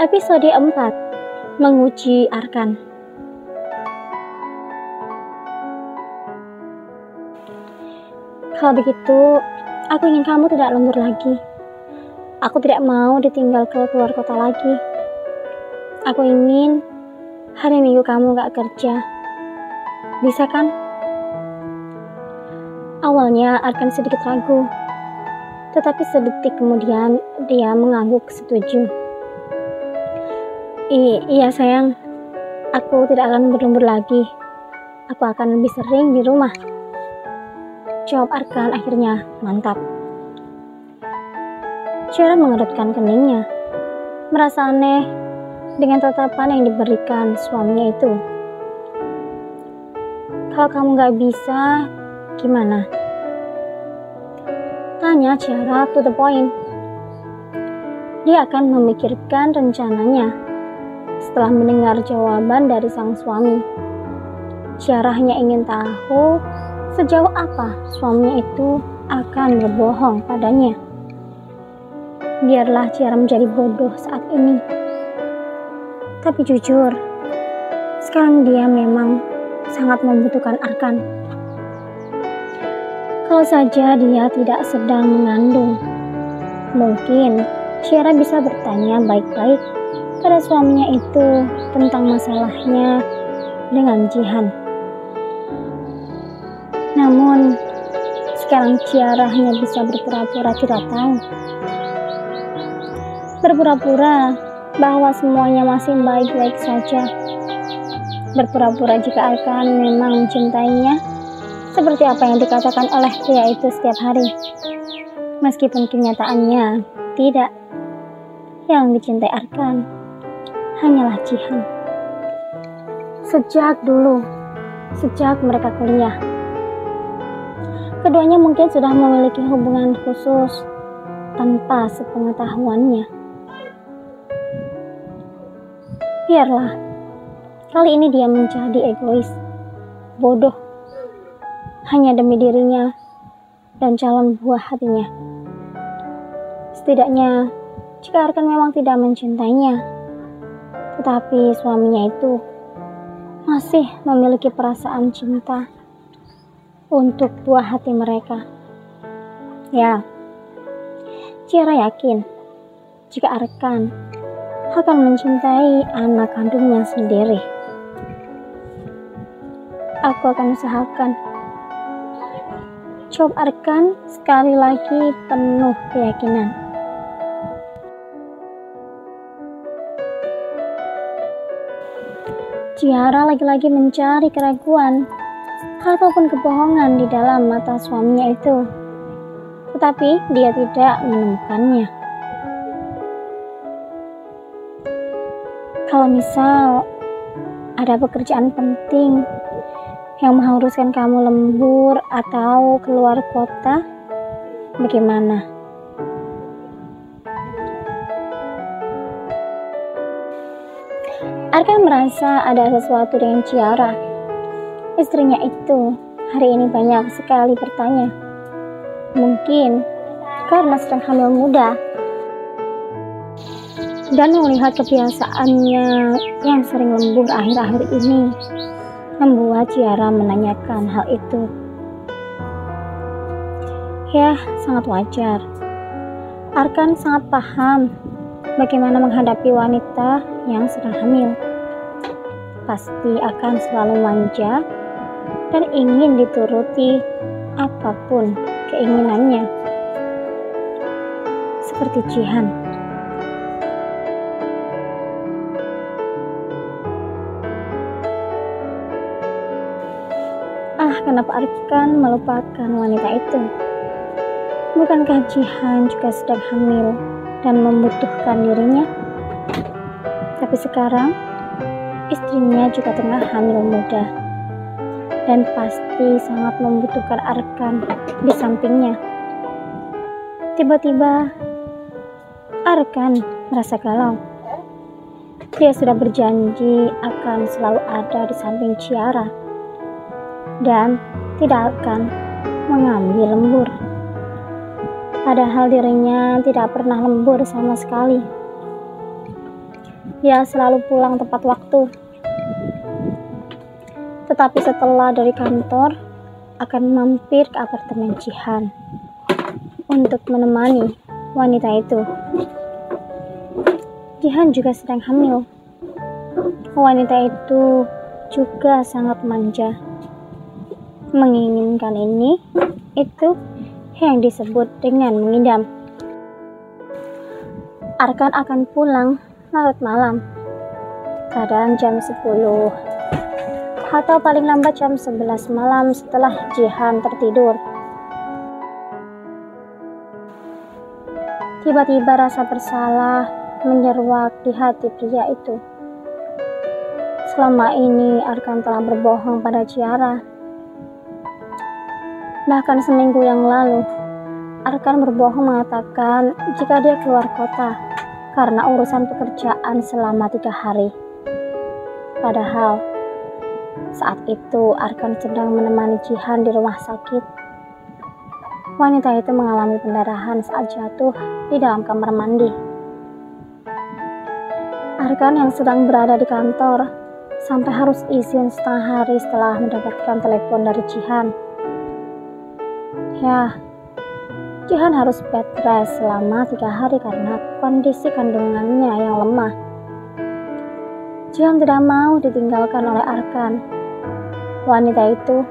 Episode 4. Menguji Arkan. Kalau begitu, aku ingin kamu tidak lembur lagi. Aku tidak mau ditinggal keluar kota lagi. Aku ingin hari Minggu kamu gak kerja. Bisa kan? Awalnya Arkan sedikit ragu, tetapi sedetik kemudian dia mengangguk setuju. Iya sayang, aku tidak akan berlembur lagi. Aku akan lebih sering di rumah. Jawab Arkan akhirnya mantap. Ciara mengerutkan keningnya, merasa aneh dengan tatapan yang diberikan suaminya itu. Kalau kamu gak bisa, gimana? Tanya Ciara to the point. Dia akan memikirkan rencananya setelah mendengar jawaban dari sang suami. Ciara hanya ingin tahu sejauh apa suaminya itu akan berbohong padanya. Biarlah Ciara menjadi bodoh saat ini. Tapi jujur, sekarang dia memang sangat membutuhkan Arkan. Kalau saja dia tidak sedang mengandung, mungkin Ciara bisa bertanya baik-baik pada suaminya itu tentang masalahnya dengan Jihan. Namun, sekarang Ciara hanya bisa berpura-pura tidak tahu. Berpura-pura bahwa semuanya masih baik-baik saja. Berpura-pura jika Arkan memang mencintainya, seperti apa yang dikatakan oleh pria itu setiap hari. Meskipun kenyataannya tidak. Yang dicintai Arkan hanyalah Jihan. Sejak mereka kuliah, keduanya mungkin sudah memiliki hubungan khusus tanpa sepengetahuannya. Biarlah, kali ini dia menjadi egois, bodoh, hanya demi dirinya dan calon buah hatinya. Setidaknya, jika Arkan memang tidak mencintainya, tetapi suaminya itu masih memiliki perasaan cinta untuk buah hati mereka. Ya, Ciara yakin jika Arkan akan mencintai anak kandungnya sendiri. Aku akan usahakan. Jawab Arkan sekali lagi penuh keyakinan. Ciara lagi-lagi mencari keraguan ataupun kebohongan di dalam mata suaminya itu, tetapi dia tidak menemukannya. Kalau misal ada pekerjaan penting yang mengharuskan kamu lembur atau keluar kota, bagaimana? Arkan merasa ada sesuatu dengan Ciara. Istrinya itu hari ini banyak sekali bertanya. Mungkin karena sedang hamil muda dan melihat kebiasaannya yang sering lembur akhir-akhir ini membuat Ciara menanyakan hal itu. Ya, sangat wajar. Arkan sangat paham bagaimana menghadapi wanita yang sedang hamil. Pasti akan selalu manja dan ingin dituruti apapun keinginannya. Seperti Jihan. Kenapa Arkan melupakan wanita itu? Bukankah Jihan juga sedang hamil dan membutuhkan dirinya? Tapi sekarang istrinya juga tengah hamil muda dan pasti sangat membutuhkan Arkan di sampingnya. Tiba-tiba Arkan merasa galau. Dia sudah berjanji akan selalu ada di samping Ciara dan tidak akan mengambil lembur. Padahal dirinya tidak pernah lembur sama sekali. Dia selalu pulang tepat waktu. Tetapi setelah dari kantor, akan mampir ke apartemen Jihan untuk menemani wanita itu. Jihan juga sedang hamil. Wanita itu juga sangat manja, menginginkan ini, itu yang disebut dengan mengidam. Arkan akan pulang larut malam, kadang jam 10 atau paling lambat jam 11 malam setelah Jihan tertidur. Tiba-tiba rasa bersalah menyeruak di hati pria itu. Selama ini Arkan telah berbohong pada Ciara. Bahkan seminggu yang lalu, Arkan berbohong mengatakan jika dia keluar kota karena urusan pekerjaan selama 3 hari. Padahal saat itu Arkan sedang menemani Jihan di rumah sakit. Wanita itu mengalami pendarahan saat jatuh di dalam kamar mandi. Arkan yang sedang berada di kantor sampai harus izin setengah hari setelah mendapatkan telepon dari Jihan. Ya, Jihan harus bed rest selama 3 hari karena kondisi kandungannya yang lemah. Jihan tidak mau ditinggalkan oleh Arkan. Wanita itu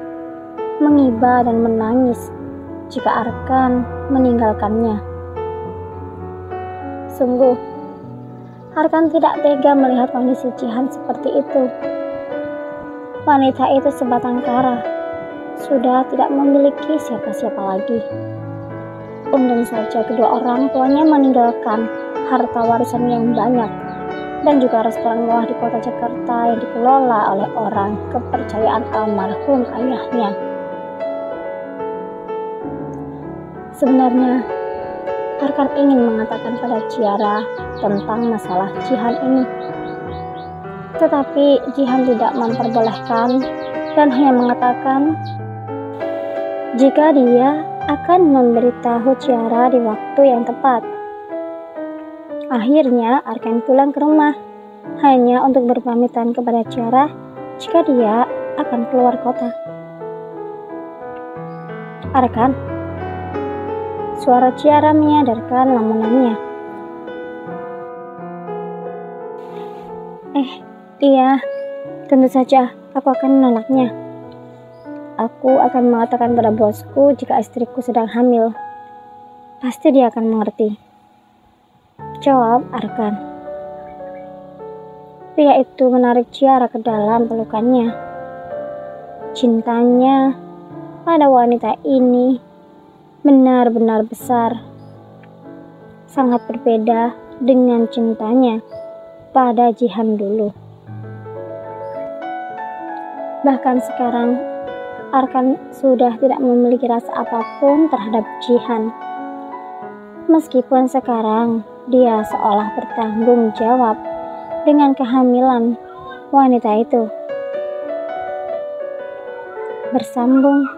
mengiba dan menangis jika Arkan meninggalkannya. Sungguh, Arkan tidak tega melihat kondisi Jihan seperti itu. Wanita itu sebatang kara, sudah tidak memiliki siapa-siapa lagi. Untung saja kedua orang tuanya meninggalkan harta warisan yang banyak dan juga restoran mewah di kota Jakarta yang dikelola oleh orang kepercayaan almarhum ayahnya. Sebenarnya, Arkan ingin mengatakan pada Ciara tentang masalah Jihan ini. Tetapi Jihan tidak memperbolehkan dan hanya mengatakan jika dia akan memberitahu Ciara di waktu yang tepat. Akhirnya Arkan pulang ke rumah hanya untuk berpamitan kepada Ciara jika dia akan keluar kota. Arkan, suara Ciara menyadarkan lamunannya. Iya, tentu saja aku akan menolaknya. Aku akan mengatakan pada bosku jika istriku sedang hamil. Pasti dia akan mengerti, jawab Arkan. Pria itu menarik Ciara ke dalam pelukannya. Cintanya pada wanita ini benar-benar besar, sangat berbeda dengan cintanya pada Jihan dulu. Bahkan sekarang, Arkan sudah tidak memiliki rasa apapun terhadap Jihan. Meskipun sekarang dia seolah bertanggung jawab dengan kehamilan wanita itu. Bersambung